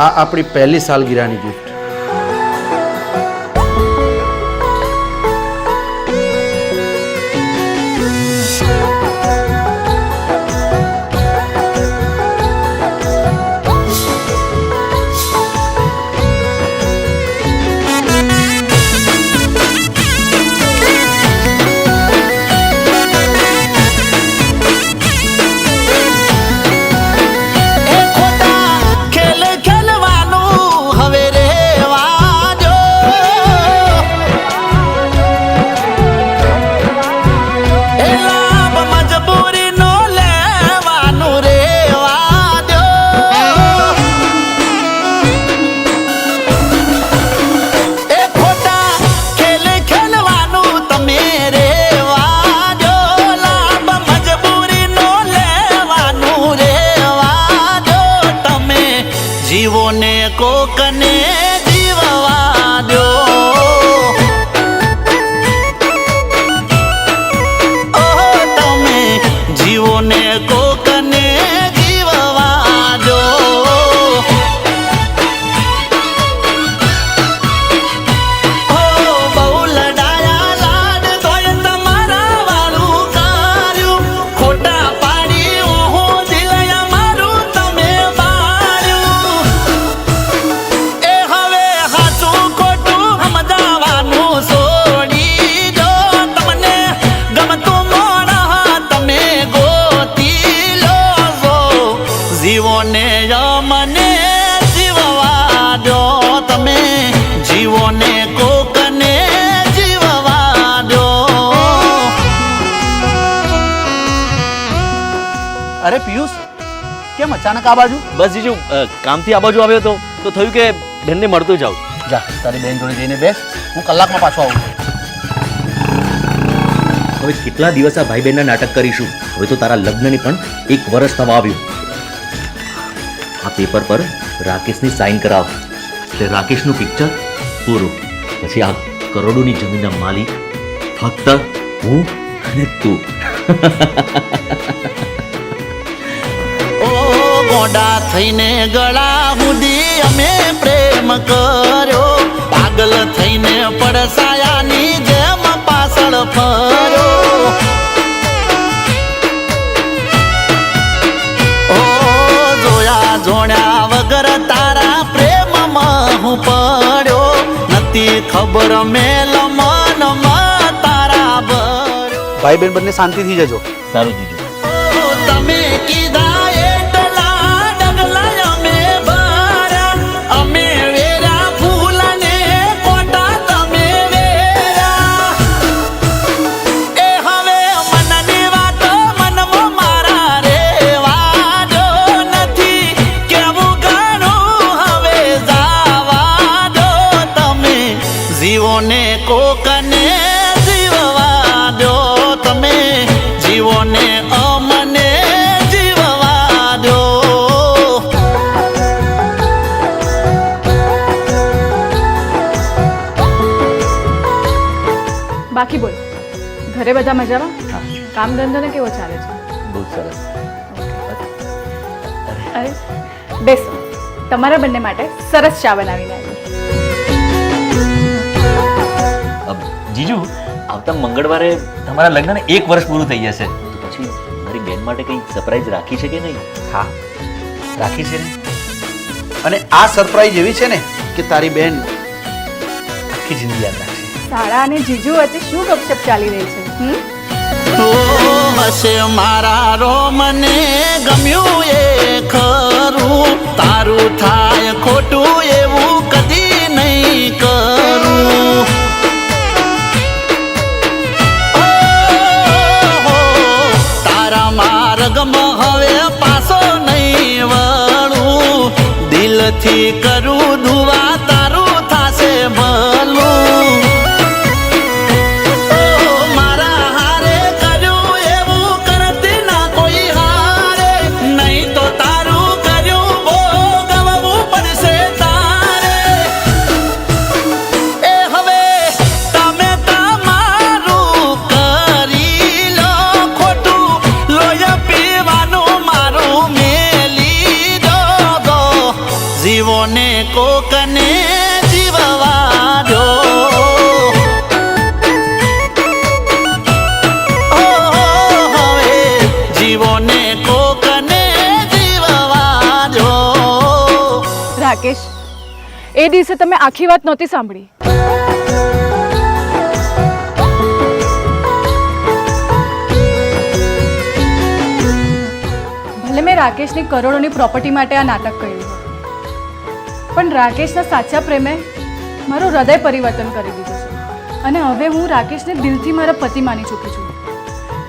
આ આપણી પહેલી સાલગીરાની ગિફ્ટ. જીવોને કોકને જીવવા દો. ઓહો તમે જીવોને કોકને જીવવા દો. ઓ બહુ લડાયા લાડ તોય તમારા વાળું કર્યું. ખોટા પાડી ઓહો દિલયા મારું તમે જીવોને મને જીવવા દો. તમે જીવોને કોકને જીવવા દો. અરે પિયુષ, કેમ અચાનક આ બાજુ? બસ જીજુ કામથી આ બાજુ આવ્યો તો થયું કે બેનને મળતો જાઉં. જા તારી બેન જોડે જઈને બેસ, હું કલાકમાં પાછો આવું છું. હવે કેટલા દિવસ આ ભાઈ બહેનના નાટક કરીશું? હવે તો તારા લગ્નની પણ 1 વર્ષ થવા આવ્યું. આ પેપર પર રાકેશની સાઇન કરાવ એટલે રાકેશનું પિક્ચર પૂરું. પછી આ કરોડોની જમીનના માલિક ફક્ત હું અને તું. ઓ ગોડા થઈને ગળા સુધી અમે પ્રેમ કર્યો. પાગલ થઈને પડસાયાની જેમ પાછળ ફર્યો. જોણ્યા વગર તારા પ્રેમમાં હું પડ્યો. નથી ખબર મેલ મનમાં તારા ભર્યો. ભાઈ બેન બંને શાંતિથી જજો. સારું જીજુ. તમે કીધા એટલા ડગલા અમે ભર્યા. અમે વેરા ફૂલને કોટા તમે વેરા. એ હવે મનની વાત મનમાં મારા રેવા દો. નથી કેવું ઘણું હવે જાવા દો. તમે જીવોને કોકને જીવવા દો. તમે જીવોને અમને જીવવા દો. બાકી બોલ, ઘરે બધા મજામાં? કામ ધંધો ને કેવો ચાલે છે? બહુ સરસ. અરે બેસો, તમારા બંને માટે સરસ ચા બનાવીને આવી. જીજુ આવતા મંગળવારે તમારા લગ્નને 1 વર્ષ પૂરું થઈ જશે. તો પછી મારી બેન માટે કંઈ સરપ્રાઈઝ રાખી છે કે નહીં? હા, રાખી છે ને. અને આ સરપ્રાઈઝ એવી છે ને કે તારી બેન આખી જિંદગી યાદ રાખશે. શાળા અને જીજુ વચ્ચે શું ગપશપ ચાલી રહી છે? ઓ હશે મારા રોમને ગમ્યું એ ખરું. તારું થાય ખોટું એવું કદી નહીં કરું. તારા માર્ગમાં હવે પાછો નહીં વળું. દિલથી કરું દુઆ તારું થાશે ભલું. જીવોને રાકેશ, એ દિવસે તમે આખી વાત નહોતી સાંભળી. ભલે મેં રાકેશની કરોડોની પ્રોપર્ટી માટે આ નાટક કર્યું, પણ રાકેશના સાચા પ્રેમે મારું હૃદય પરિવર્તન કરી દીધું છે. અને હવે હું રાકેશને દિલથી મારા પતિ માની ચૂકી છું.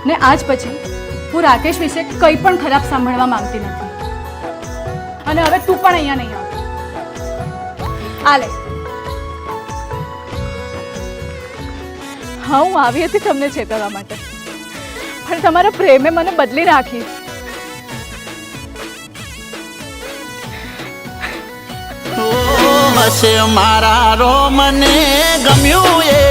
ને આજ પછી હું રાકેશ વિશે કંઈ પણ ખરાબ સાંભળવા માંગતી નથી. અને હવે તું પણ અહીંયા નહીં આવતી. આ લે. હા, હું આવી હતી તમને ચેતવવા માટે, પણ તમારા પ્રેમે મને બદલી નાખી. હશે મારા રોમને ગમ્યું એ